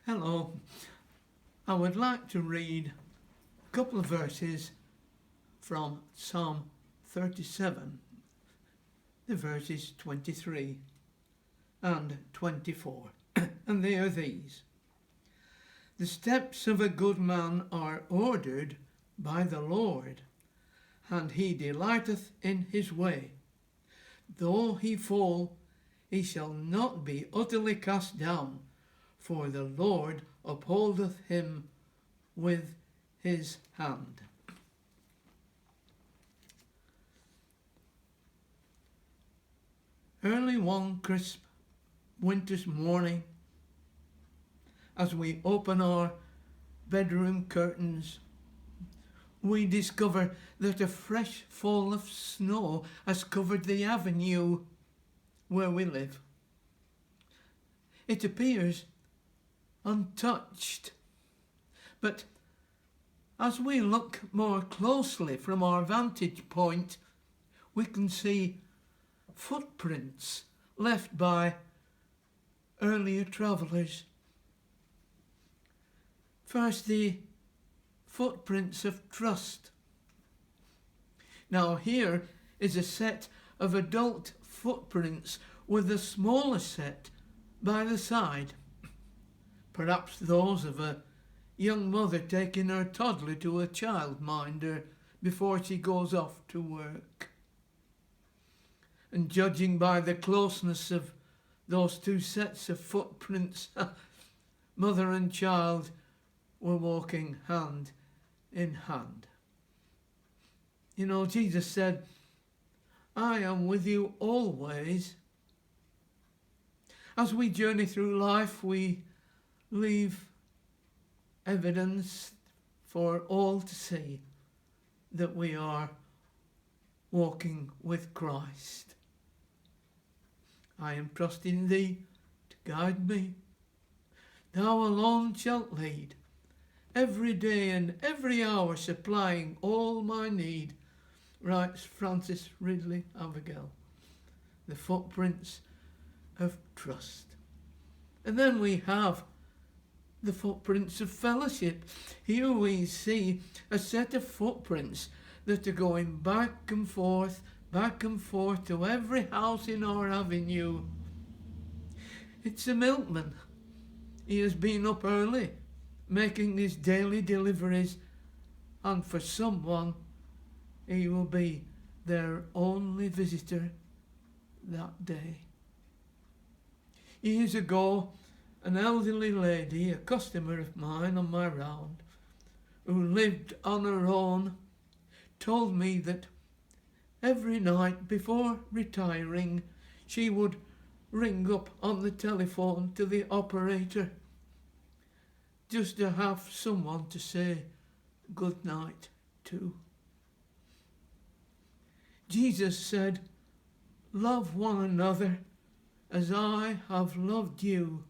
Hello. I would like to read a couple of verses from Psalm 37, the verses 23 and 24. And they are these. The steps of a good man are ordered by the Lord, and he delighteth in his way. Though he fall, he shall not be utterly cast down, for the Lord upholdeth him with his hand. Early one crisp winter's morning, as we open our bedroom curtains, we discover that a fresh fall of snow has covered the avenue where we live. It appears untouched, but as we look more closely from our vantage point, we can see footprints left by earlier travellers. First, the footprints of trust. Now here is a set of adult footprints with a smaller set by the side. Perhaps those of a young mother taking her toddler to a childminder before she goes off to work. And judging by the closeness of those two sets of footprints, mother and child were walking hand in hand. You know, Jesus said, I am with you always. As we journey through life, we leave evidence for all to see that we are walking with Christ. I am trusting thee to guide me. Thou alone shalt lead, every day and every hour supplying all my need, writes Francis Ridley Abigail. The footprints of trust. And then we have the footprints of fellowship. Here we see a set of footprints that are going back and forth to every house in our avenue. It's a milkman. He has been up early, making his daily deliveries, and for someone, he will be their only visitor that day. Years ago, an elderly lady, a customer of mine on my round, who lived on her own, told me that every night before retiring, she would ring up on the telephone to the operator just to have someone to say good night to. Jesus said, love one another as I have loved you.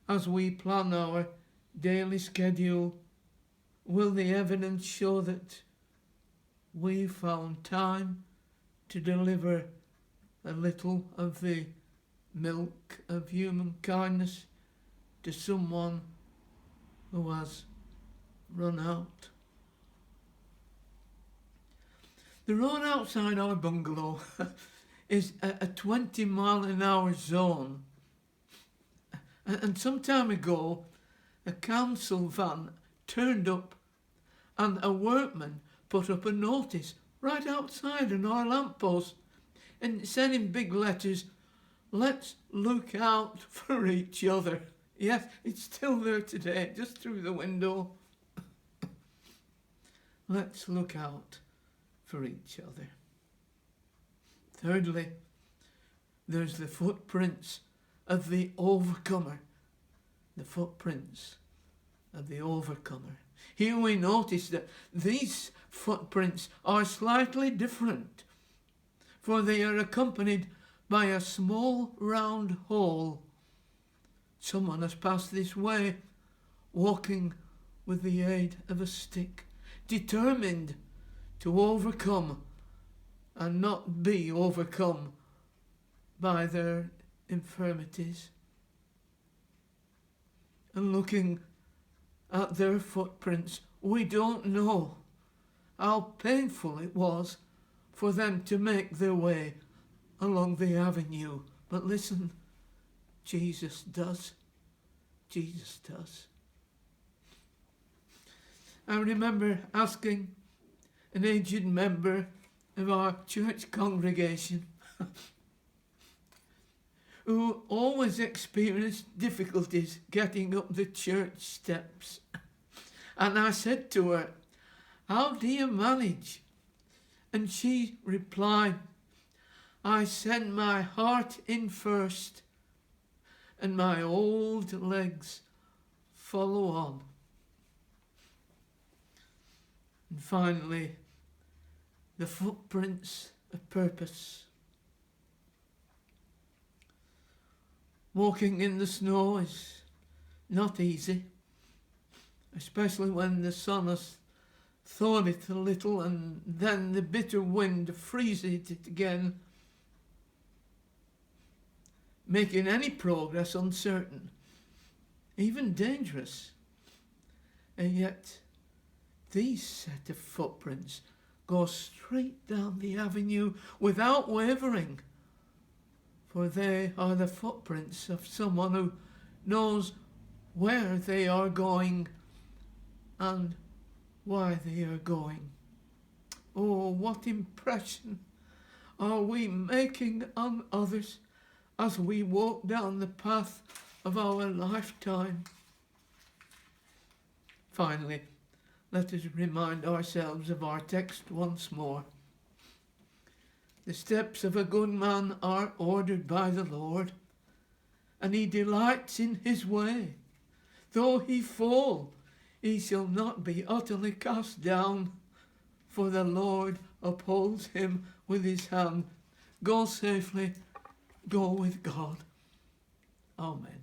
As we plan our daily schedule, will the evidence show that we found time to deliver a little of the milk of human kindness to someone who has run out? The road outside our bungalow is a 20-mile-an-hour zone. And some time ago, a council van turned up and a workman put up a notice right outside on our lamppost and it said in big letters, let's look out for each other. Yes, it's still there today, just through the window. Let's look out for each other. Thirdly, there's the footprints of the overcomer. The footprints of the overcomer. Here we notice that these footprints are slightly different, for they are accompanied by a small round hole. Someone has passed this way, walking with the aid of a stick, determined to overcome and not be overcome by their infirmities. and looking at their footprints, we don't know how painful it was for them to make their way along the avenue. But listen, Jesus does. Jesus does. I remember asking an aged member of our church congregation who always experienced difficulties getting up the church steps. And I said to her, "How do you manage?" And she replied, "I send my heart in first, and my old legs follow on." And finally, the footprints of purpose. Walking in the snow is not easy, especially when the sun has thawed it a little and then the bitter wind freezes it again, making any progress uncertain, even dangerous. And yet, these set of footprints go straight down the avenue without wavering, for they are the footprints of someone who knows where they are going and why they are going. Oh, what impression are we making on others as we walk down the path of our lifetime? Finally, let us remind ourselves of our text once more. The steps of a good man are ordered by the Lord, and he delights in his way. Though he fall, he shall not be utterly cast down, for the Lord upholds him with his hand. Go safely, go with God. Amen.